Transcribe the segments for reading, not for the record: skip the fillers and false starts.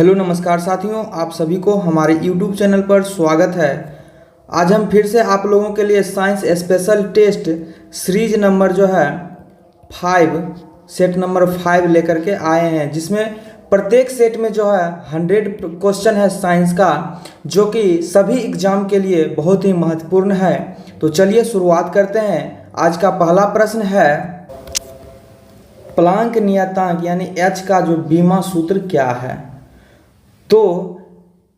Hello नमस्कार साथियों, आप सभी को हमारे YouTube चैनल पर स्वागत है। आज हम फिर से आप लोगों के लिए science special test series number जो है 5 सेट नंबर 5 लेकर के आए हैं, जिसमें प्रत्येक सेट में जो है 100 क्वेश्चन है साइंस का, जो कि सभी एग्जाम के लिए बहुत ही महत्वपूर्ण है। तो चलिए शुरुआत करते हैं। आज का पहला प्रश्न है, प्लांक नियतांक यानी H का जो बीमा सूत्र क्या है। तो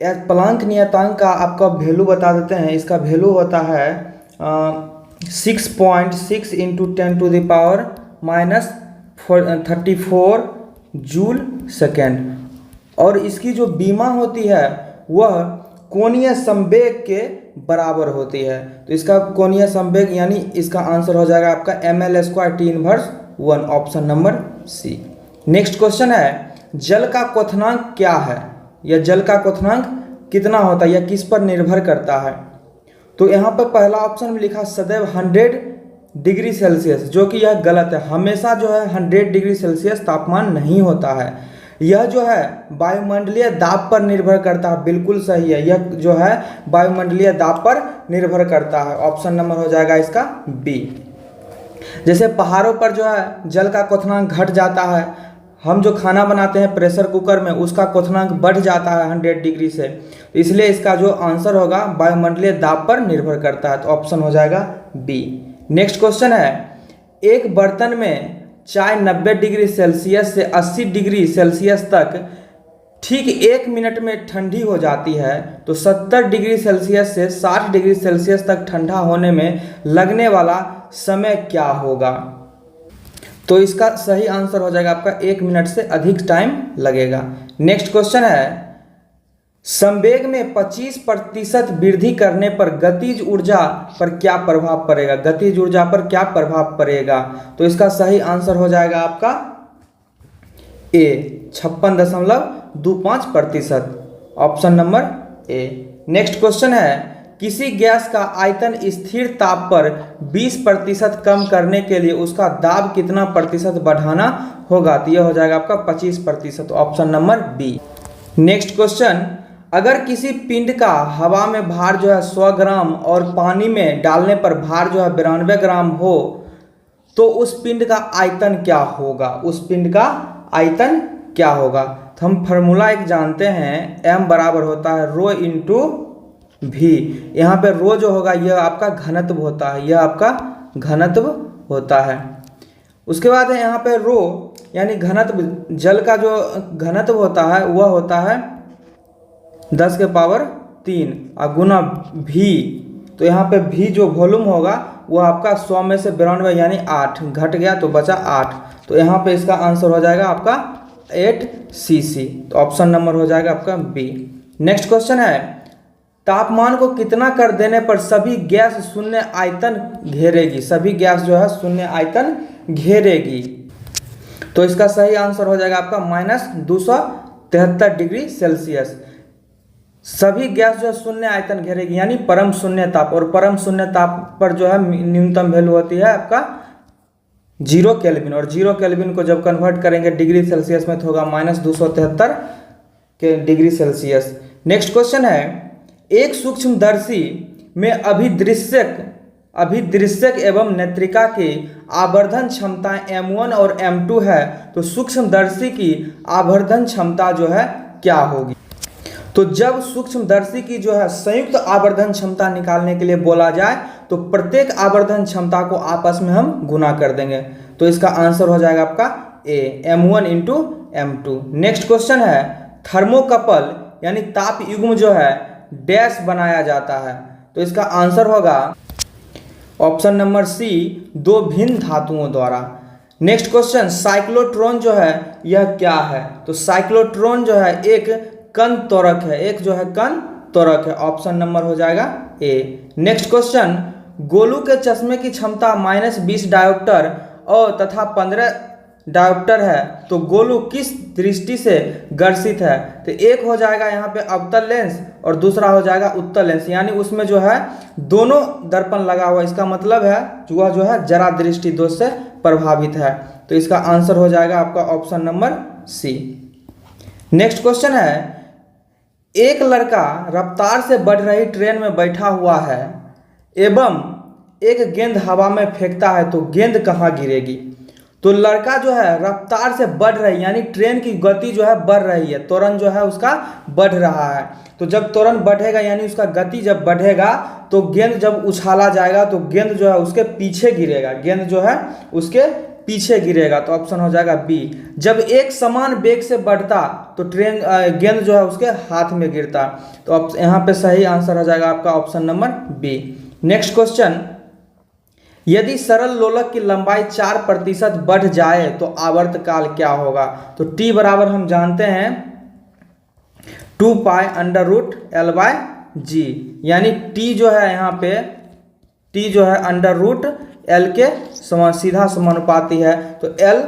प्लांक नियतांक का आपका वैल्यू बता देते हैं। इसका वैल्यू होता है 6.6 इंटू 10⁻34 जूल सेकेंड। और इसकी जो बीमा होती है वह कोणीय संवेग के बराबर होती है। तो इसका कोणीय संवेग यानी इसका आंसर हो जाएगा आपका ml²T−1, option number c. Next question है, जल का क्वथनांक क्या है या जल का क्वथनांक कितना होता है या किस पर निर्भर करता है। तो यहाँ पर पहला ऑप्शन में लिखा सदैव 100 डिग्री सेल्सियस, जो कि यह गलत है। हमेशा जो है 100 डिग्री सेल्सियस तापमान नहीं होता है। यह जो है वायुमंडलीय दाब पर निर्भर करता है, बिल्कुल सही है। यह जो है वायुमंडलीय दाब पर निर्भर करता है, ऑप्शन नंबर हो जाएगा इसका बी। जैसे पहाड़ों पर जो है जल का क्वथनांक घट जाता है, हम जो खाना बनाते हैं प्रेशर कुकर में उसका क्वथनांक बढ़ जाता है 100 डिग्री से, इसलिए इसका जो आंसर होगा वायुमंडलीय दाब पर निर्भर करता है, तो ऑप्शन हो जाएगा बी। नेक्स्ट क्वेश्चन है, एक बर्तन में चाय 90 डिग्री सेल्सियस से 80 डिग्री सेल्सियस तक ठीक 1 मिनट में ठंडी हो जाती है, तो 70 डिग्री सेल्सियस से 60 डिग्री सेल्सियस तक ठंडा होने में लगने वाला समय क्या होगा। तो इसका सही आंसर हो जाएगा आपका 1 मिनट से अधिक टाइम लगेगा। नेक्स्ट क्वेश्चन है, संवेग में 25% वृद्धि करने पर गतिज ऊर्जा पर क्या प्रभाव पड़ेगा। गतिज ऊर्जा पर क्या प्रभाव पड़ेगा। तो इसका सही आंसर हो जाएगा आपका ए 56.25%, option number A. Next question है, किसी गैस का आयतन स्थिर ताप पर 20% कम करने के लिए उसका दाब कितना प्रतिशत बढ़ाना होगा। तो यह हो जाएगा आपका 25%, option number b. Next question, अगर किसी पिंड का हवा में भार जो है 100 ग्राम और पानी में डालने पर भार जो है 92 ग्राम हो, तो उस पिंड का आयतन क्या होगा। उस पिंड का आयतन क्या होगा। तो हम फार्मूला एक जानते हैं, m बराबर होता है रो इंटू भी। यहाँ पे रो जो होगा यह आपका घनत्व होता है, यह आपका घनत्व होता है। उसके बाद है यहाँ पे रो यानी घनत्व, जल का जो घनत्व होता है वह होता है 10⁻³ और गुना भी। तो यहाँ पे भी जो वॉल्यूम होगा वह आपका 100 में से 92 यानी 8 घट गया तो बचा 8। तो यहाँ पे इसका आंसर हो जाएगा आपका 8 cc, तो ऑप्शन नंबर हो जाएगा आपका बी। नेक्स्ट क्वेश्चन है, तापमान को कितना कर देने पर सभी गैस शून्य आयतन घेरेगी। सभी गैस जो है शून्य आयतन घेरेगी। तो इसका सही आंसर हो जाएगा आपका -273 डिग्री सेल्सियस। सभी गैस जो है शून्य आयतन घेरेगी यानी परम शून्य ताप, और परम शून्य ताप पर जो है न्यूनतम वैल्यू होती है आपका 0 केल्विन, और 0 केल्विन को जब कन्वर्ट करेंगे डिग्री सेल्सियस में तो होगा -273 के डिग्री सेल्सियस। नेक्स्ट क्वेश्चन है, एक सूक्ष्मदर्शी में अभिदृश्यक एवं नेत्रिका की आवर्धन क्षमता M1 और M2 है, तो सूक्ष्मदर्शी की आवर्धन क्षमता जो है क्या होगी। तो जब सूक्ष्मदर्शी की जो है संयुक्त आवर्धन क्षमता निकालने के लिए बोला जाए तो प्रत्येक आवर्धन क्षमता को आपस में हम गुना कर देंगे। तो इसका आंसर हो जाएगा आपका ए M1 into M2। Next question है, थर्मोकपल यानी ताप युग्म जो है डैश बनाया जाता है। तो इसका आंसर होगा ऑप्शन नंबर सी, 2 भिन्न धातुओं द्वारा। नेक्स्ट क्वेश्चन, साइक्लोट्रॉन जो है यह क्या है। तो साइक्लोट्रॉन जो है एक कण त्वरक है, एक जो है कण त्वरक है, ऑप्शन नंबर हो जाएगा ए। नेक्स्ट क्वेश्चन, गोलू के चश्मे की क्षमता -20 डायोप्टर और तथा 15 डायोप्टर है, तो गोलू किस दृष्टि से गर्षित है। तो एक हो जाएगा यहाँ पे अवतल लेंस और दूसरा हो जाएगा उत्तल लेंस, यानी उसमें जो है दोनों दर्पण लगा हुआ, इसका मतलब है वह जो है जरा दृष्टि दोष से प्रभावित है। तो इसका आंसर हो जाएगा आपका option number c. Next question है, एक लड़का रफ्तार से बढ़ रही ट्रेन में बैठा हुआ है एवं एक गेंद हवा में फेंकता है तो गेंद कहाँ गिरेगी। तो लड़का जो है रफ्तार से बढ़ रही, यानी ट्रेन की गति जो है बढ़ रही है, त्वरण जो है उसका बढ़ रहा है। तो जब त्वरण बढ़ेगा यानी उसका गति जब बढ़ेगा तो गेंद जब उछाला जाएगा तो गेंद जो है उसके पीछे गिरेगा, गेंद जो है उसके पीछे गिरेगा। तो ऑप्शन हो जाएगा बी। जब एक समान वेग से बढ़ता तो गेंद जो है उसके हाथ में गिरता। तो यहाँ पे सही आंसर हो जाएगा आपका option number b. Next question, यदि सरल लोलक की लंबाई 4% बढ़ जाए तो आवर्तकाल क्या होगा। तो टी बराबर हम जानते हैं 2π√L/g, यानी टी जो है यहाँ पे टी जो है √L के सीधा समानुपाती है। तो L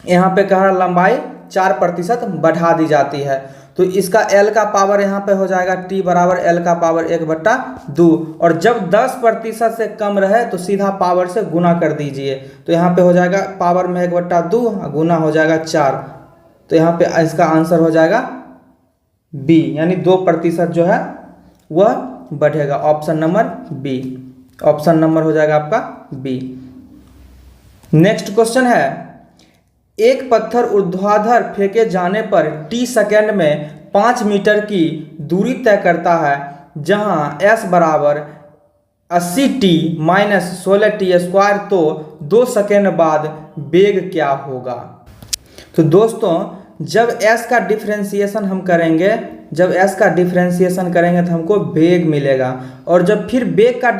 यहाँ पे कह रहा लंबाई 4% बढ़ा दी जाती है। तो इसका L का पावर यहाँ पे हो जाएगा T बराबर L का पावर 1/2, और जब 10% से कम रहे तो सीधा पावर से गुना कर दीजिए। तो यहाँ पे हो जाएगा पावर में 1/2 गुना हो जाएगा 4। तो यहाँ पे इसका आंसर हो जाएगा बी, यानी 2% जो है वह बढ़ेगा। Option number b, option number हो जाएगा आपका बी। नेक्स्ट क्वेश्चन है, एक पत्थर ऊर्ध्वाधर फेंके जाने पर t सेकेंड में 5 मीटर की दूरी तय करता है, जहां s बराबर 80t - 16t², तो 2 सेकेंड बाद वेग क्या होगा। तो दोस्तों जब s का डिफरेंशिएशन हम करेंगे, जब s का डिफरेंशिएशन करेंगे तो हमको वेग मिलेगा, और जब फिर वेग का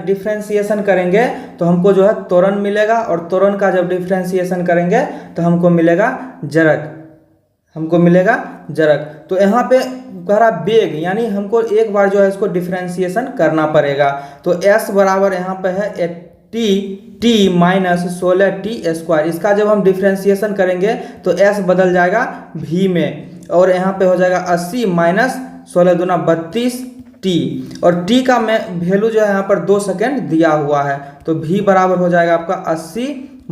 डिफरेंशिएशन करेंगे तो हमको जो है त्वरण मिलेगा, और त्वरण का जब डिफरेंशिएशन करेंगे तो हमको मिलेगा जड़क, हमको मिलेगा जड़क। तो यहाँ पे कह रहा वेग, यानी हमको एक बार जो है इसको डिफरेंशिएशन करना पड़ेगा। तो s बराबर यहाँ पे है t - 16t²। इसका जब हम डिफरेंशिएशन करेंगे तो s बदल जाएगा v में, और यहाँ पे हो जाएगा 80 - 16 दूना 32t, और t का वैल्यू जो है यहाँ पर 2 सेकेंड दिया हुआ है। तो v बराबर हो जाएगा आपका 80 -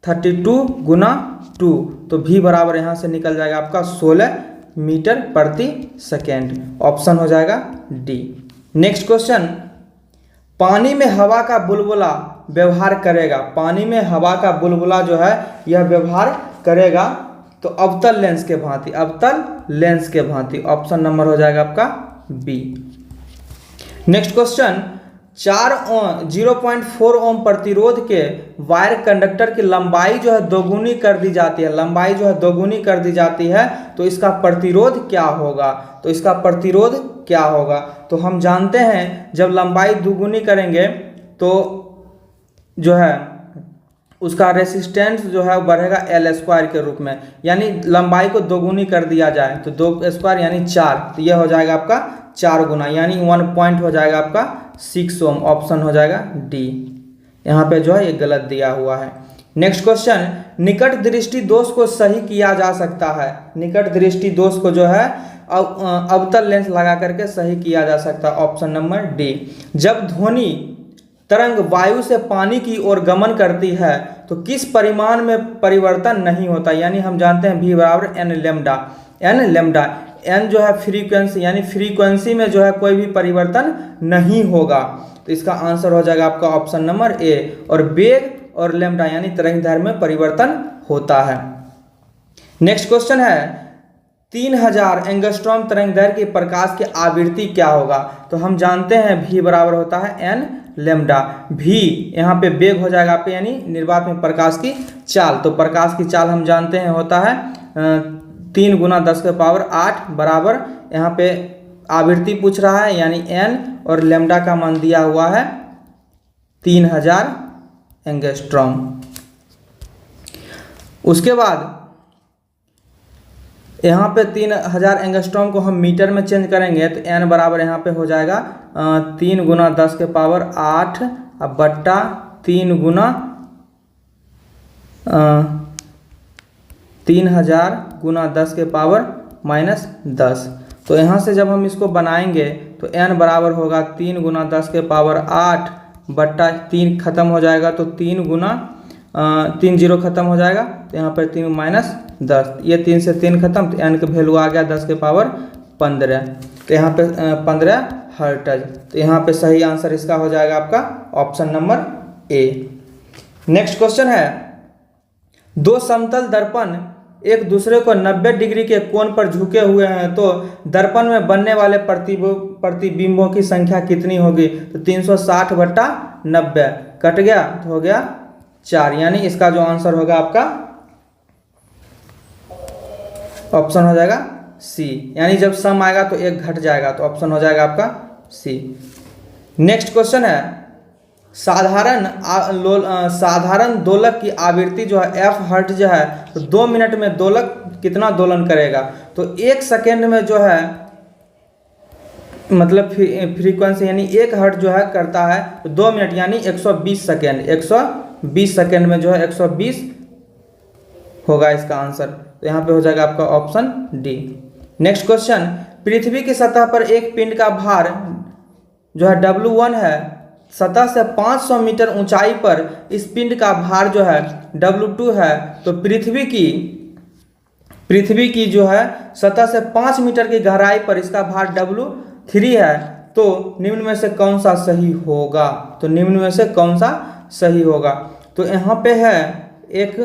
32 गुना 2। तो v बराबर यहाँ से निकल जाएगा आपका 16 मीटर प्रति सेकेंड। ऑप्शन हो जाएगा डी। नेक्स्ट क्वेश्चन, पानी में हवा का बुलबुला व्यवहार करेगा, पानी में हवा का बुलबुला जो है यह व्यवहार करेगा तो अवतल लेंस के भांति, अवतल लेंस के भांति। ऑप्शन नंबर हो जाएगा आपका बी। नेक्स्ट क्वेश्चन, 0.4 ओम प्रतिरोध के वायर कंडक्टर की लंबाई जो है दोगुनी कर दी जाती है, लंबाई जो है दोगुनी कर दी जाती है, तो इसका प्रतिरोध क्या होगा। तो इसका प्रतिरोध क्या होगा, तो हम जानते हैं जब लंबाई दोगुनी करेंगे तो जो है उसका रेसिस्टेंस जो है बढ़ेगा L² के रूप में, यानी लंबाई को दोगुनी कर दिया जाए तो 2² यानी 4, तो यह हो जाएगा आपका 4 गुना, यानी 1 पॉइंट हो जाएगा आपका 6 ओम। ऑप्शन हो जाएगा डी। यहाँ पे जो है ये गलत दिया हुआ है। नेक्स्ट क्वेश्चन, निकट दृष्टि दोष को सही किया जा सकता है, निकट दृष्टि दोष को जो है अवतल लेंस लगा करके सही किया जा सकता है। Option number D. जब ध्वनि तरंग वायु से पानी की ओर गमन करती है तो किस परिमाण में परिवर्तन नहीं होता, यानी हम जानते हैं v बराबर n lambda, n lambda, n जो है फ्रीक्वेंसी, यानी फ्रीक्वेंसी में जो है कोई भी परिवर्तन नहीं होगा। तो इसका आंसर हो जाएगा आपका ऑप्शन नंबर ए, और वेग और लैम्डा यानी तरंग दैर्ध्य में परिवर्तन होता है। नेक्स्ट क्वेश्चन है, 3000 एंगस्ट्रॉम तरंग दैर्ध्य की प्रकाश की आवृत्ति क्या होगा। तो हम जानते हैं v बराबर होता है n लैम्डा, v यहाँ पे वेग हो जाएगा आपके, यानी निर्वात में प्रकाश की चाल। तो प्रकाश की चाल हम जानते हैं होता है 3 × 10⁸ बराबर, यहाँ पे आवृत्ति पूछ रहा है यानी n, और लैम्डा का मान दिया हुआ है 3000 एंगस्ट्रॉम। उसके बाद यहाँ पे 3000 एंगस्ट्रॉम को हम मीटर में चेंज करेंगे तो n बराबर यहाँ पे हो जाएगा 3 × 10⁸ बट्टा 3 × 3000 × 10⁻⁻10। तो यहाँ से जब हम इसको बनाएंगे तो n बराबर होगा 3 × 10⁸ बट्टा 3 खत्म हो जाएगा तो 3 × 3 जीरो खत्म हो जाएगा, तो यहाँ पर 3 माइनस 10, ये 3 से 3 खत्म, तो n का वैल्यू आ गया 10 के पावर 15, तो यहाँ पे 15 हर्ट्ज। तो यहाँ पे सही आंसर इसका हो जाएगा आपका option number A. Next question है, दो समतल दर्पण एक दूसरे को 90 डिग्री के कोण पर झुके हुए हैं, तो दर्पण में बनने वाले प्रतिबिंबों की संख्या कितनी होगी? तो 360/90 कट गया तो हो गया 4, यानी इसका जो आंसर होगा आपका ऑप्शन हो जाएगा सी, यानी जब सम आएगा तो एक घट जाएगा, तो ऑप्शन हो जाएगा आपका सी। नेक्स्ट क्वेश्चन है, साधारण दोलक की आवृत्ति जो है f हर्ट्ज जो है, तो 2 मिनट में दोलक कितना दोलन करेगा? तो 1 सेकेंड में जो है मतलब फ्रीक्वेंसी यानी 1 हर्ट्ज जो है करता है, तो 2 मिनट यानी 120 सेकेंड, 120 सेकेंड में जो है 120 होगा इसका आंसर, तो यहाँ पे हो जाएगा आपका ऑप्शन डी। नेक्स्ट क्वेश्चन, पृथ्वी की सतह पर एक पिंड का भार जो है W1 है, सतह से 500 मीटर ऊंचाई पर इस पिंड का भार जो है W2 है, तो पृथ्वी की जो है सतह से 5 मीटर की गहराई पर इसका भार W3 है, तो निम्न में से कौन सा सही होगा? तो निम्न में से कौन सा सही होगा? तो यहाँ पे है एक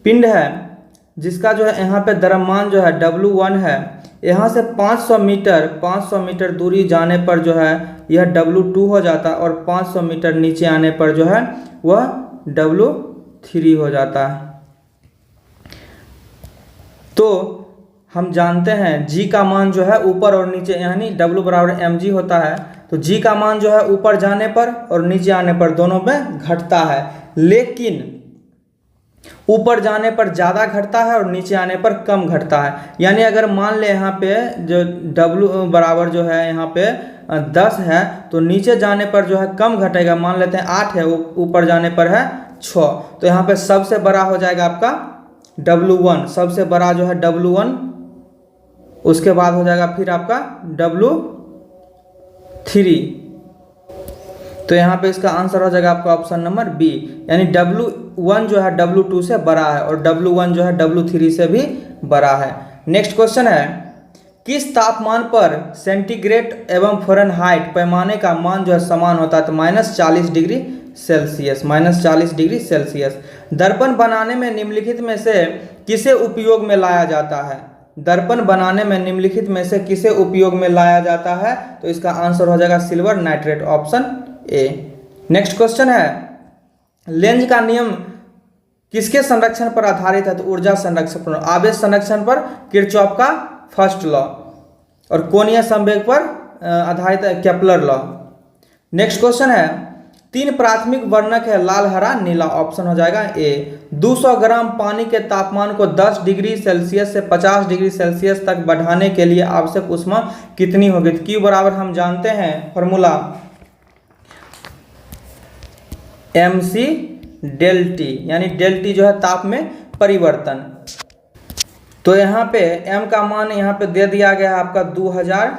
पिंड है जिसका जो है यहाँ पे द्रव्यमान जो है W1 है, यहाँ से 500 मीटर दूरी जाने पर जो है यह W2 हो जाता है, और 500 मीटर नीचे आने पर जो है वह W3 हो जाता है। तो हम जानते हैं G का मान जो है ऊपर और नीचे यानी W बराबर mg होता है, तो G का मान जो है ऊपर जाने पर और नीचे आने पर दोनों में घटता है, लेकिन ऊपर जाने पर ज़्यादा घटता है और नीचे आने पर कम घटता है। यानी अगर मान ले यहाँ पे जो W बराबर जो है यहाँ पे 10 है, तो नीचे जाने पर जो है कम घटेगा, मान लेते हैं 8 है, ऊपर जाने पर है 6, तो यहाँ पे सबसे बड़ा हो जाएगा आपका W1, सबसे बड़ा जो है W1, उसके बाद हो जाएगा फिर आपका W3, तो यहाँ पे इसका आंसर हो जाएगा आपका ऑप्शन नंबर बी, यानी W1 जो है W2 से बड़ा है और W1 जो है W3 से भी बड़ा है। नेक्स्ट क्वेश्चन है, किस तापमान पर सेंटीग्रेड एवं फ़ारेनहाइट पैमाने का मान जो है समान होता है? तो -40 डिग्री सेल्सियस, -40 डिग्री सेल्सियस। दर्पण बनाने में निम्नलिखित में से किसे उपयोग में लाया जाता है? दर्पण बनाने में निम्नलिखित में से किसे उपयोग में लाया जाता है? तो इसका आंसर हो जाएगा silver nitrate, option A. Next question है, लेंज का नियम किसके संरक्षण पर आधारित है? तो ऊर्जा संरक्षण पर, आवेश संरक्षण पर किरचॉफ का फर्स्ट लॉ, और कोणीय संवेग पर आधारित है केपलर लॉ। नेक्स्ट क्वेश्चन है, 3 प्राथमिक वर्णक है लाल, हरा, नीला, ऑप्शन हो जाएगा ए। 200 ग्राम पानी के तापमान को 10 डिग्री सेल्सियस से 50 डिग्री सेल्सियस तक बढ़ाने के लिए आवश्यक ऊष्मा कितनी होगी? तो Q बराबर हम जानते हैं फॉर्मूला mc del T, यानी del T जो है ताप में परिवर्तन। तो यहाँ पे m का मान यहाँ पे दे दिया गया है आपका 2000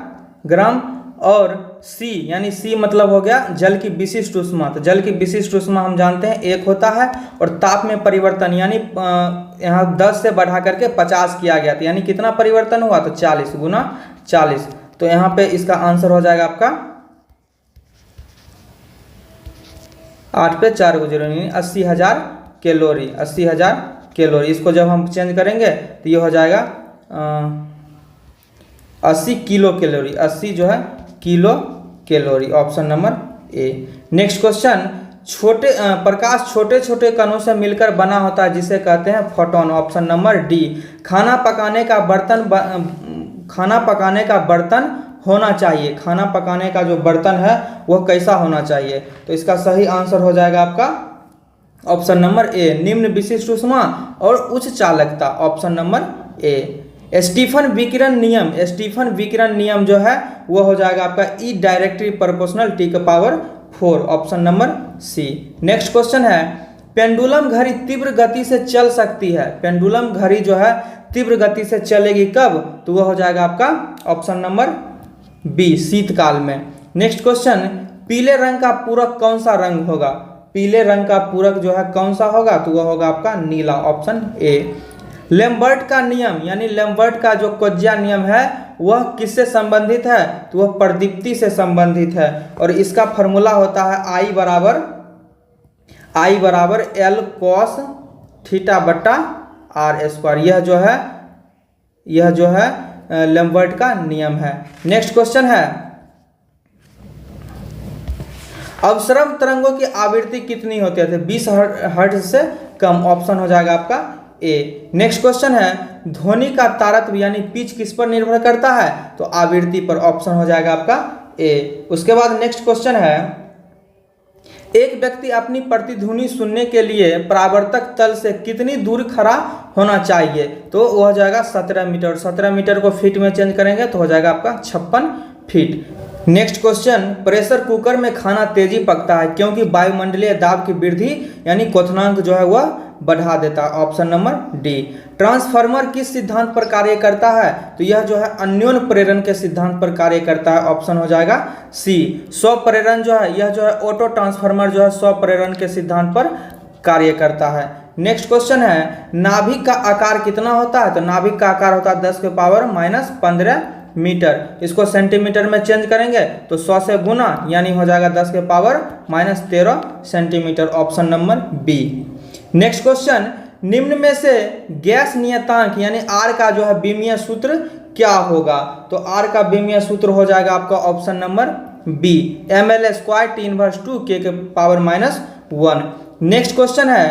ग्राम, और c यानी c मतलब हो गया जल की विशिष्ट ऊष्मा। तो जल की विशिष्ट ऊष्मा हम जानते हैं 1 होता है, और ताप में परिवर्तन यानी यहाँ 10 से बढ़ा करके 50 किया गया था, यानी कितना परिवर्तन हुआ? तो 40 गुना 40। तो यहाँ पे इसका आंसर हो जाएगा आपका 8 पे 4 गुजरो, यानी 80,000 कैलोरी, 80,000 कैलोरी। इसको जब हम चेंज करेंगे तो ये हो जाएगा 80 किलो कैलोरी, 80 जो है kilo calorie, option number A. Next question, प्रकाश छोटे छोटे कणों से मिलकर बना होता है जिसे कहते हैं फोटोन, ऑप्शन नंबर डी। खाना पकाने का बर्तन होना चाहिए, खाना पकाने का जो बर्तन है वह कैसा होना चाहिए? तो इसका सही आंसर हो जाएगा आपका ऑप्शन नंबर ए, निम्न विशिष्ट ऊष्मा और उच्च चालकता, ऑप्शन नंबर ए। स्टीफन विकिरण नियम जो है वह हो जाएगा आपका ई डायरेक्टली प्रोपोर्शनल टी का power 4, option number c. Next question है, पेंडुलम घड़ी तीव्र गति से चल सकती है, पेंडुलम घड़ी जो है तीव्र गति से चलेगी कब? तो वह हो जाएगा आपका ऑप्शन नंबर बी, शीतकाल में। नेक्स्ट क्वेश्चन, पीले रंग का पूरक कौन सा रंग होगा? पीले रंग का पूरक जो है कौन सा होगा, तो वह होगा आपका नीला, ऑप्शन ए। लेम्बर्ट का नियम यानी लेम्बर्ट का जो कोज्या नियम है वह किससे संबंधित है, तो वह प्रदीप्ति से संबंधित है और इसका फॉर्मूला होता है I बराबर L cos थीटा बट्टा R स्क्वायर। यह जो है लेम्बर्ट का नियम है। नेक्स्ट क्वेश्चन है, अवसरम तरंगों की आवृत्ति कितनी होती है, 20 हर्ट्ज से कम, ऑप्शन हो जाएगा आपका ए। नेक्स्ट क्वेश्चन है, ध्वनि का तारतम्य यानी पिच किस पर निर्भर करता है, तो आवृत्ति पर, ऑप्शन हो जाएगा आपका ए। उसके बाद नेक्स्ट क्वेश्चन है, एक व्यक्ति अपनी प्रतिध्वनि सुनने के लिए परावर्तक तल से कितनी दूर खड़ा होना चाहिए, तो वह हो जाएगा 17 मीटर। 17 मीटर को फीट में चेंज करेंगे तो हो जाएगा आपका 56 feet. Next question, pressure cooker में खाना तेजी पकता है क्योंकि वायुमंडलीय दाब की वृद्धि यानी क्वथनांक जो है वह बढ़ा देता है, ऑप्शन नंबर डी। ट्रांसफार्मर किस सिद्धांत पर कार्य करता है, तो यह जो है अन्योन्य प्रेरण के सिद्धांत पर कार्य करता है, ऑप्शन हो जाएगा सी। स्व प्रेरण जो है यह जो है ऑटो ट्रांसफार्मर जो है स्व प्रेरण के सिद्धांत पर कार्य करता है। नेक्स्ट क्वेश्चन है, नाभिक का आकार कितना होता है, तो नाभिक का आकार होता है 10 के पावर -15 मीटर। इसको सेंटीमीटर में चेंज करेंगे तो 100 से गुना यानी हो जाएगा 10 के power -13 centimetre, option number b. Next question, निम्न में से गैस नियतांक यानी आर का जो है विमीय सूत्र क्या होगा, तो आर का विमीय सूत्र हो जाएगा आपका option number b, ml² T−2 K के पावर -1। नेक्स्ट क्वेश्चन है,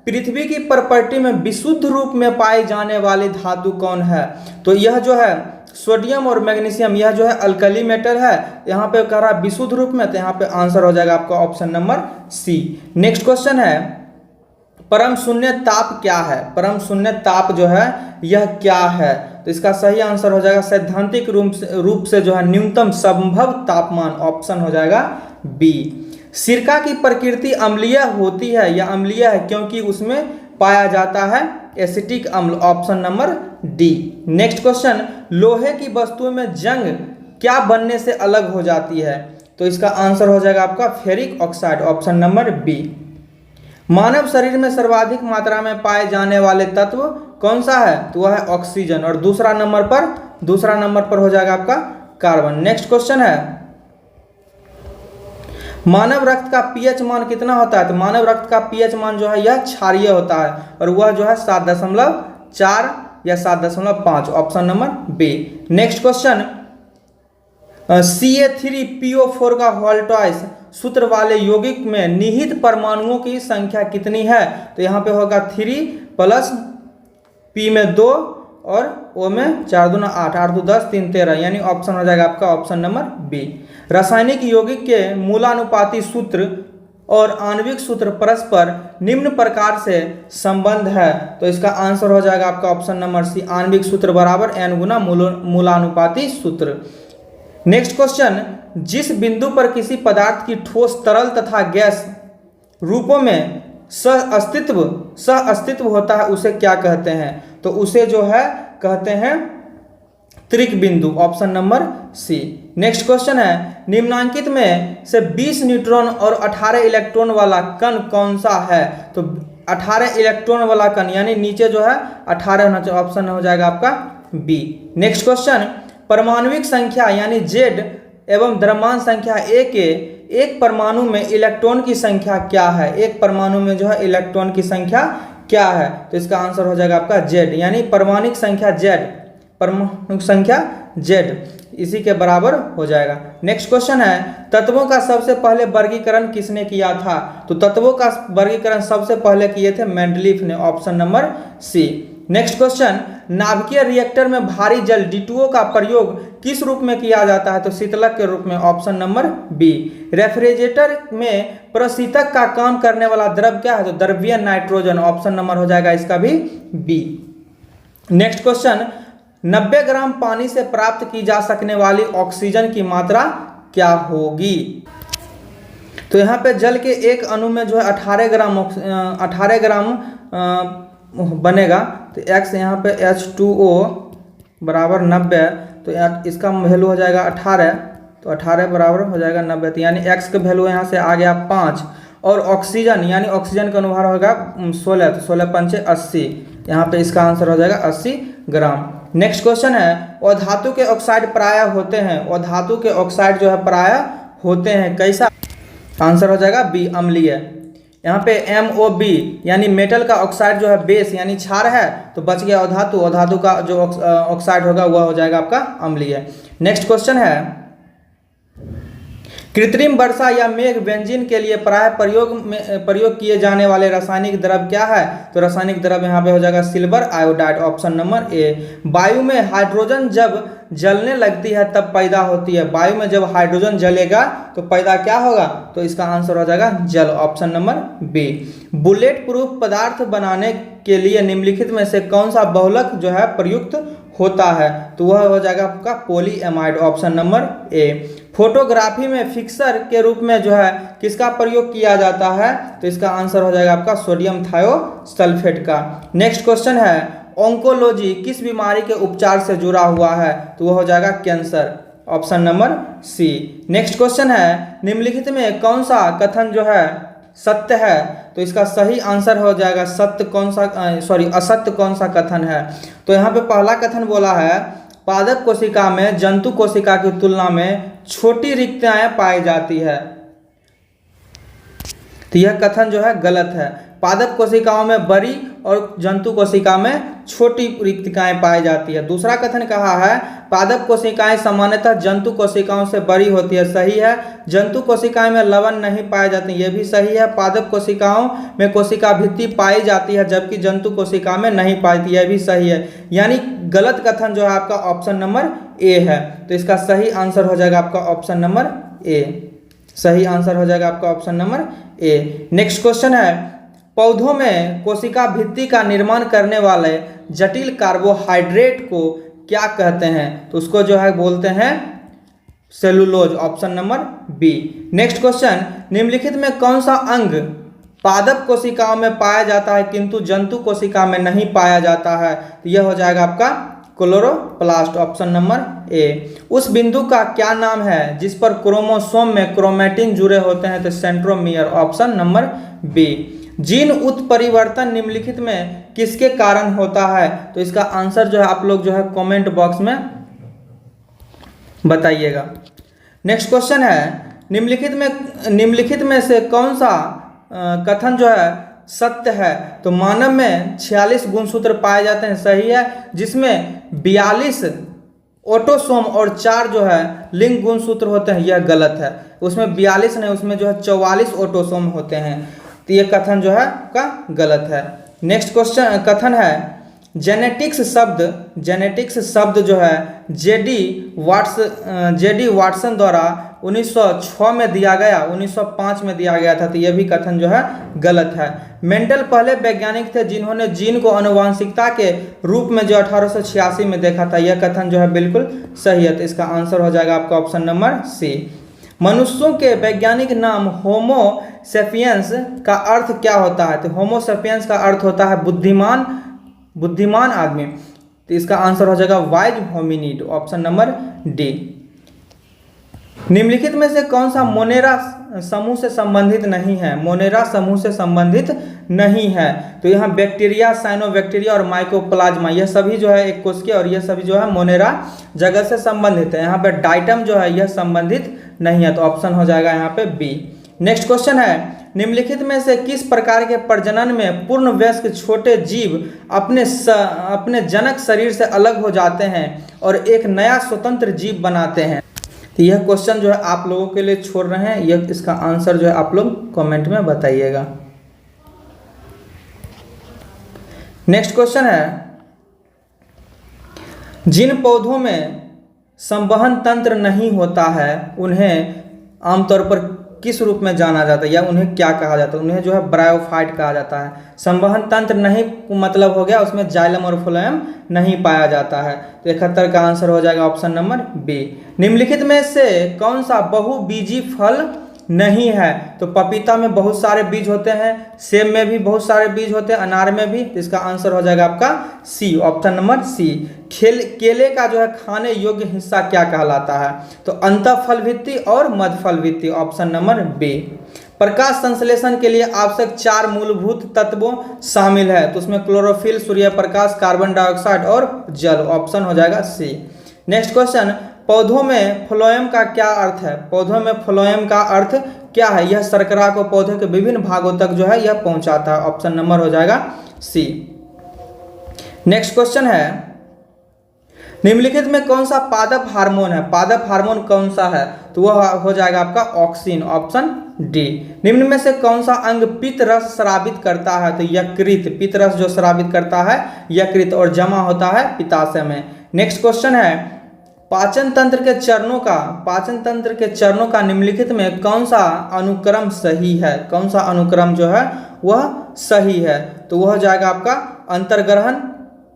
पृथ्वी की प्रॉपर्टी में विशुद्ध रूप में पाई जाने वाली धातु कौन है, तो यह जो है सोडियम और मैग्नीशियम, यह जो है अल्कली मेटल है। यहाँ पे कह रहा है विशुद्ध रूप में, तो यहाँ पे आंसर हो जाएगा आपका option number c. Next question है, परम शून्य ताप क्या है, परम शून्य ताप जो है यह क्या है, तो इसका सही आंसर हो जाएगा सैद्धांतिक रूप से जो है न्यूनतम संभव तापमान, ऑप्शन हो जाएगा बी। सिरका की प्रकृति अम्लीय होती है या अम्लीय है क्योंकि उसमें पाया जाता है एसिटिक अम्ल, option number D. Next question, लोहे की वस्तुओं में जंग क्या बनने से अलग हो जाती है, तो इसका आंसर हो जाएगा आपका ferric oxide, option number B. मानव शरीर में सर्वाधिक मात्रा में पाए जाने वाले तत्व कौन सा है, तो वह है ऑक्सीजन और दूसरा नंबर पर हो जाएगा आपका कार्बन। नेक्स्ट क्वेश्चन है, मानव रक्त का पीएच मान कितना होता है, तो मानव रक्त का पीएच मान जो है यह क्षारीय होता है और वह जो है 7.4 या 7.5, option number b. Next question, Ca3PO4 का वोल्टाइज सूत्र वाले यौगिक में निहित परमाणुओं की संख्या कितनी है, तो यहाँ पे होगा 3 + P में 2 और O में 4 दूना 8, 8 2 10 3 13, यानी ऑप्शन हो जाएगा आपका ऑप्शन नंबर बी। रासायनिक यौगिक के मूलानुपाती सूत्र और आणविक सूत्र परस्पर निम्न प्रकार से संबंध है, तो इसका आंसर हो जाएगा आपका ऑप्शन नंबर सी, आणविक सूत्र बराबर n गुना मूलानुपाती सूत्र। नेक्स्ट क्वेश्चन, जिस बिंदु पर किसी पदार्थ की ठोस, तरल तथा गैस रूपों में सह अस्तित्व होता है उसे क्या कहते हैं, तो उसे जो है कहते हैं त्रिक बिंदु, option number c. Next question है, निम्नांकित में से 20 न्यूट्रॉन और 18 इलेक्ट्रॉन वाला कण कौन सा है, तो 18 इलेक्ट्रॉन वाला कण यानी नीचे जो है 18 होना चाहिए, ऑप्शन हो जाएगा आपका बी। नेक्स्ट क्वेश्चन, परमाणुविक संख्या यानी जेड एवं द्रव्यमान संख्या ए के एक परमाणु में इलेक्ट्रॉन की संख्या क्या है, एक परमाणु में जो है इलेक्ट्रॉन की संख्या क्या है, तो इसका आंसर हो जाएगा आपका जेड, यानी परमाणुक संख्या जेड, परमाणुक संख्या जेड इसी के बराबर हो जाएगा। नेक्स्ट क्वेश्चन है, तत्वों का सबसे पहले वर्गीकरण किसने किया था, तो तत्वों का वर्गीकरण सबसे पहले किए थे मेंडलीफ ने, option number c. Next question, नाभिकीय रिएक्टर में भारी जल D2O का प्रयोग किस रूप में किया जाता है, तो शीतलक के रूप में, ऑप्शन नंबर बी। रेफ्रिजरेटर में प्रशीतक का काम करने वाला द्रव क्या है, तो द्रव्य नाइट्रोजन, ऑप्शन नंबर हो जाएगा इसका भी बी। नेक्स्ट क्वेश्चन, 90 ग्राम पानी से प्राप्त की जा सकने वाली ऑक्सीजन की मात्रा क्या होगी, तो यहाँ पे जल के एक अणु में जो है 18 ग्राम बनेगा, तो x यहाँ पे H2O बराबर 90, तो इसका वैल्यू हो जाएगा 18, तो 18 बराबर हो जाएगा 90, तो यानी x का वैल्यू यहाँ से आ गया 5 और ऑक्सीजन यानी ऑक्सीजन का अनुभार होगा 16, तो 16 पंचे 80, यहाँ पे इसका आंसर हो जाएगा 80 ग्राम। नेक्स्ट क्वेश्चन है, अधातु के ऑक्साइड प्रायः होते हैं, अधातु के ऑक्साइड जो है प्रायः होते हैं कैसा? आंसर हो जाएगा बी, अम्लीय। यहाँ पे MOB यानी मेटल का ऑक्साइड जो है बेस यानी क्षार है, तो बच गया अधातु, अधातु का जो ऑक्साइड होगा वह हो जाएगा आपका अम्लीय। नेक्स्ट क्वेश्चन है, कृत्रिम वर्षा या मेघ व्यंजन के लिए प्राय प्रयोग किए जाने वाले रासायनिक द्रव्य क्या है? तो रासायनिक द्रव्य यहाँ पे हो जाएगा सिल्वर आयोडाइड, ऑप्शन नंबर ए। वायु में हाइड्रोजन जब जलने लगती है तब पैदा होती है, वायु में जब हाइड्रोजन जलेगा तो पैदा क्या होगा? तो इसका आंसर हो जाएगा जल, option number b. Bullet proof पदार्थ बनाने के लिए निम्नलिखित में से कौन सा बहुलक जो है प्रयुक्त होता है? तो वह हो जाएगा आपका पॉलीएमाइड, ऑप्शन नंबर ए। फोटोग्राफी में फिक्सर के रूप में जो है किसका प्रयोग किया जाता है? तो इसका आंसर हो जाएगा आपका सोडियम थायोसल्फेट का। नेक्स्ट क्वेश्चन है, ऑन्कोलॉजी किस बीमारी के उपचार से जुड़ा हुआ है? तो वह हो जाएगा cancer, option number c. Next question है, निम्नलिखित में कौन सा कथन जो है सत्य है? तो इसका सही आंसर हो जाएगा असत्य कौन सा कथन है? तो यहाँ पे पहला कथन बोला है, पादप कोशिका में जंतु कोशिका की तुलना में छोटी रिक्तताएं पाई जाती है, तो यह कथन जो है गलत है। पादप कोशिकाओं में बड़ी और जंतु कोशिका में छोटी रिक्तताएं पाई जाती है। दूसरा कथन कहा है, पादप कोशिकाएं सामान्यतः जंतु कोशिकाओं से बड़ी होती है, सही है। जंतु कोशिकाएं में लवण नहीं पाए जाते, यह भी सही है। पादप कोशिकाओं में कोशिका भित्ति पाई जाती है जबकि जंतु कोशिका में नहीं पाई, यह भी सही है। यानी गलत कथन जो है आपका ऑप्शन नंबर ए है, तो इसका सही आंसर हो जाएगा आपका ऑप्शन नंबर ए, सही आंसर हो जाएगा आपका option number A. Next question है, पौधों में कोशिका भित्ति का निर्माण करने वाले जटिल कार्बोहाइड्रेट को क्या कहते हैं? तो उसको जो है बोलते हैं cellulose, option number b. Next question, निम्नलिखित में कौन सा अंग पादप कोशिकाओं में पाया जाता है किंतु जंतु कोशिका में नहीं पाया जाता है? तो यह हो जाएगा आपका क्लोरोप्लास्ट, ऑप्शन नंबर ए। उस बिंदु का क्या नाम है जिस पर क्रोमोसोम में क्रोमैटिन जुड़े होते हैं? तो centromere, option number b. Gene उत्परिवर्तन निम्नलिखित में किसके कारण होता है? तो इसका आंसर जो है आप लोग जो है कमेंट बॉक्स में बताइएगा। नेक्स्ट क्वेश्चन है, निम्नलिखित में से कौन सा कथन जो है सत्य है? तो मानव में 46 गुणसूत्र पाए जाते हैं, सही है, जिसमें 42 ऑटोसोम और 4 जो है लिंग गुणसूत्र होते हैं, यह गलत है। उसमें 42 नहीं, उसमें जो है 44 ऑटोसोम होते हैं, तो ये कथन जो है का गलत है। नेक्स्ट क्वेश्चन कथन है, जेनेटिक्स शब्द जो है जेडी वाटसन द्वारा 1906 में दिया गया, 1905 में दिया गया था, तो यह भी कथन जो है गलत है। मेंडल पहले वैज्ञानिक थे जिन्होंने जीन को आनुवंशिकता के रूप में जो 1886 में देखा था, यह कथन जो है बिल्कुल सही है, तो इसका आंसर हो जाएगा आपका ऑप्शन नंबर सी। मनुष्यों के वैज्ञानिक नाम होमो सेपियंस का अर्थ क्या होता है? तो होमो सेपियंस का अर्थ होता है बुद्धिमान आदमी, तो इसका आंसर हो जाएगा wise hominid, option number D. निम्नलिखित में से कौन सा मोनेरा समूह से संबंधित नहीं है? मोनेरा समूह से संबंधित नहीं है, तो यहाँ बैक्टीरिया, साइनोबैक्टीरिया और माइकोप्लाज्मा, यह सभी जो है एक कोशिकीय और यह सभी जो है मोनेरा जगत से संबंधित है। यहाँ पे डाइटम जो है यह संबंधित नहीं है, तो ऑप्शन हो जाएगा यहाँ पे बी। नेक्स्ट क्वेश्चन है, निम्नलिखित में से किस प्रकार के प्रजनन में पूर्ण वयस्क छोटे जीव अपने जनक शरीर से अलग हो जाते हैं और एक नया स्वतंत्र जीव बनाते हैं? तो यह क्वेश्चन जो है आप लोगों के लिए छोड़ रहे हैं, यह इसका आंसर जो है आप लोग कमेंट में बताइएगा। नेक्स्ट क्वेश्चन है, जिन पौधों में संवहन तंत्र नहीं होता है उन्हें आमतौर पर किस रूप में जाना जाता है या उन्हें क्या कहा जाता है? उन्हें जो है ब्रायोफाइट कहा जाता है। संवहन तंत्र नहीं मतलब हो गया उसमें जाइलम और फ्लोएम नहीं पाया जाता है, तो 71 का आंसर हो जाएगा ऑप्शन नंबर बी। निम्नलिखित में से कौन सा बहुबीजी फल नहीं है? तो पपीता में बहुत सारे बीज होते हैं, सेब में भी बहुत सारे बीज होते हैं, अनार में भी, तो इसका आंसर हो जाएगा आपका सी, ऑप्शन नंबर सी। केले का जो है खाने योग्य हिस्सा क्या कहलाता है? तो अंतःफल भित्ति और मध्यफल भित्ति, ऑप्शन नंबर बी। प्रकाश संश्लेषण के लिए आवश्यक 4 मूलभूत तत्वों शामिल है, तो उसमें chlorophyll, Surya Prakash, carbon dioxide और जल। ऑप्शन हो जाएगा सी। नेक्स्ट क्वेश्चन, पौधों में फ्लोएम का क्या अर्थ है? पौधों में फ्लोएम का अर्थ क्या है? यह शर्करा को पौधे के विभिन्न भागों तक जो है यह पहुंचाता है। ऑप्शन नंबर हो जाएगा सी। नेक्स्ट क्वेश्चन है, निम्नलिखित में कौन सा पादप हार्मोन है? पादप हार्मोन कौन सा है? तो वह हो जाएगा आपका ऑक्सिन। Option D. निम्न में से कौन सा अंग पित्त रस स्रावित करता है? तो यकृत। पित्त रस जो स्रावित करता है यकृत और जमा होता है पित्ताशय में। नेक्स्ट क्वेश्चन है, पाचन तंत्र के चरणों का निम्नलिखित में कौन सा अनुक्रम सही है? कौन सा अनुक्रम जो है वह सही है? तो वह हो जाएगा आपका अंतर्ग्रहण,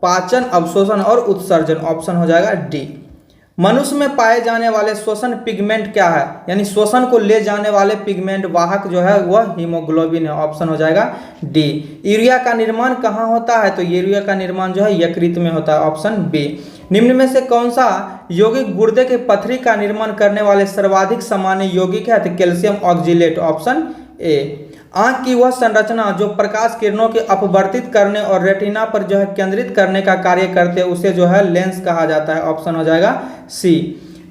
पाचन, अवशोषण और उत्सर्जन। ऑप्शन हो जाएगा डी। मनुष्य में पाए जाने वाले श्वसन पिगमेंट क्या है? यानी श्वसन को ले जाने वाले पिगमेंट वाहक जो है वह हीमोग्लोबिन है। ऑप्शन हो जाएगा डी। यूरिया का निर्माण कहाँ होता है? तो यूरिया का निर्माण जो है यकृत में होता है। Option b. निम्न में से कौन सा यौगिक गुर्दे के पथरी का निर्माण करने वाले सर्वाधिक सामान्य यौगिक है? तो कैल्शियम ऑक्जिलेट। Option A. आंख की वह संरचना जो प्रकाश किरणों के अपवर्तित करने और रेटिना पर जो है केंद्रित करने का कार्य करते हैं उसे जो है लेंस कहा जाता है। ऑप्शन हो जाएगा सी।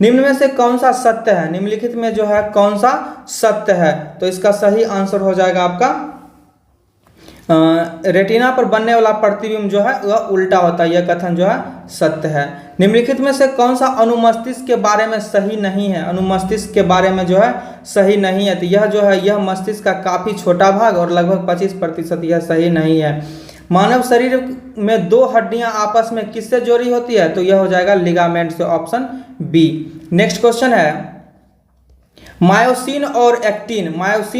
निम्न में से कौन सा सत्य है? निम्नलिखित में जो है कौन सा सत्य है? तो इसका सही आंसर हो जाएगा आपका रेटिना पर बनने वाला प्रतिबिंब जो है वह उल्टा होता है। यह कथन जो है सत्य है। निम्नलिखित में से कौन सा अनुमस्तिष्क के बारे में सही नहीं है? अनुमस्तिष्क के बारे में जो है सही नहीं है। तो यह जो है यह मस्तिष्क का काफी छोटा भाग और लगभग 25% यह सही नहीं है। मानव शरीर में 2 हड्डियां आपस में किससे जोड़ी होती है? तो यह हो जाएगा लिगामेंट से। Option b. नेक्स्ट क्वेश्चन है, मायोसिन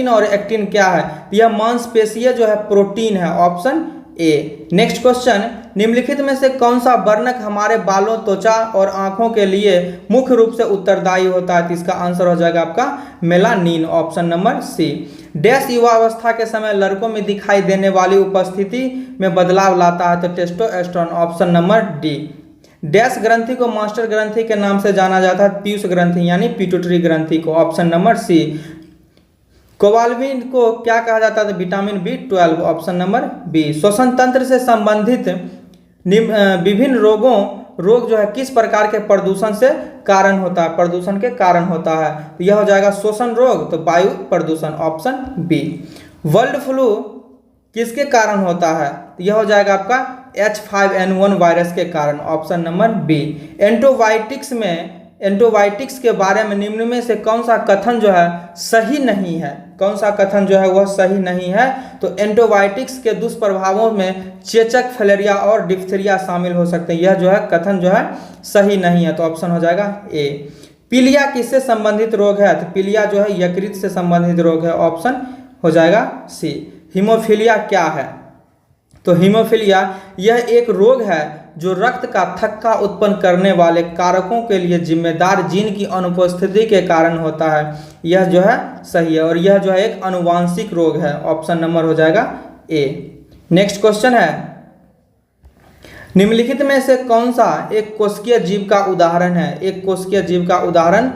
और एक्टिन क्या है? यह मांसपेशीय जो है प्रोटीन है। Option A. नेक्स्ट क्वेश्चन, निम्नलिखित में से कौन सा वर्णक हमारे बालों, त्वचा और आंखों के लिए मुख्य रूप से उत्तरदायी होता है? तो इसका आंसर हो जाएगा आपका melanin. Option number c. Dash युवावस्था के समय लड़कों में दिखाई देने वाली उपस्थिति में बदलाव लाता है? तो testosterone. Option number D. Dash ग्रंथि को मास्टर ग्रंथि के नाम से जाना जाता है? पीयूष ग्रंथि यानी पिट्यूटरी ग्रंथि को। ऑप्शन नंबर सी। कोबाल्टिन को क्या कहा जाता है? Vitamin B12। Option number b. श्वसन तंत्र से संबंधित विभिन्न रोग जो है किस प्रकार के प्रदूषण से कारण होता है? प्रदूषण के कारण होता है। तो यह हो जाएगा श्वसन रोग, तो वायु प्रदूषण। Option B. बर्ड फ्लू किसके कारण होता है? तो यह हो जाएगा आपका H5N1 वायरस के कारण। Option number B. एंटीबायोटिक्स के बारे में निम्न में से कौन सा कथन जो है सही नहीं है? कौन सा कथन जो है वह सही नहीं है? तो एंटीबायोटिक्स के दुष्प्रभावों में चेचक, फलेरिया और डिप्थीरिया शामिल हो सकते हैं। यह जो है कथन जो है सही नहीं है। तो ऑप्शन हो जाएगा ए। पीलिया किससे संबंधित रोग है? तो पीलिया जो है यकृत से संबंधित रोग है। ऑप्शन हो जाएगा सी। हीमोफीलिया क्या है? तो हीमोफीलिया यह एक रोग है जो रक्त का थक्का उत्पन्न करने वाले कारकों के लिए जिम्मेदार जीन की अनुपस्थिति के कारण होता है। यह जो है सही है और यह जो है एक आनुवांशिक रोग है। ऑप्शन नंबर हो जाएगा ए। नेक्स्ट क्वेश्चन है, निम्नलिखित में से कौन सा एक कोशिकीय जीव का उदाहरण है? एक कोशिकीय जीव का उदाहरण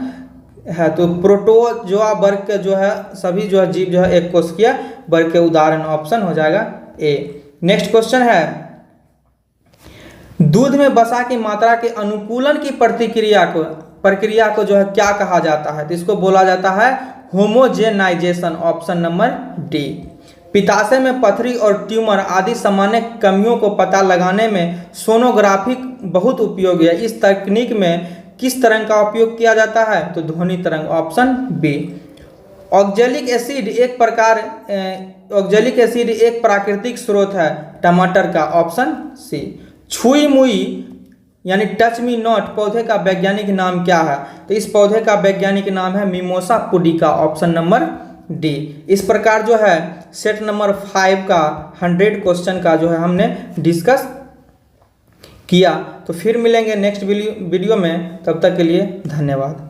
है तो प्रोटोजोआ वर्ग के जो है सभी जो है जीव जो है एक कोशिकीय वर्ग के उदाहरण। ऑप्शन हो जाएगा ए। नेक्स्ट क्वेश्चन है, दूध में वसा की मात्रा के अनुकूलन की प्रक्रिया को जो है क्या कहा जाता है? तो इसको बोला जाता है होमोजेनाइजेशन। Option number D. पित्ताशय में पथरी और ट्यूमर आदि सामान्य कमियों को पता लगाने में सोनोग्राफी बहुत उपयोगी है। इस तकनीक में किस तरंग का उपयोग किया जाता है? तो ध्वनि तरंग। Option B. ऑक्जेलिक एसिड एक प्राकृतिक स्रोत है टमाटर का। Option c. छुई मुई यानी टच मी नॉट पौधे का वैज्ञानिक नाम क्या है? तो इस पौधे का वैज्ञानिक नाम है mimosa pudica. Option number D. इस प्रकार जो है सेट नंबर 5 का 100 क्वेश्चन का जो है हमने डिस्कस किया। तो फिर मिलेंगे नेक्स्ट वीडियो में, तब तक के लिए धन्यवाद।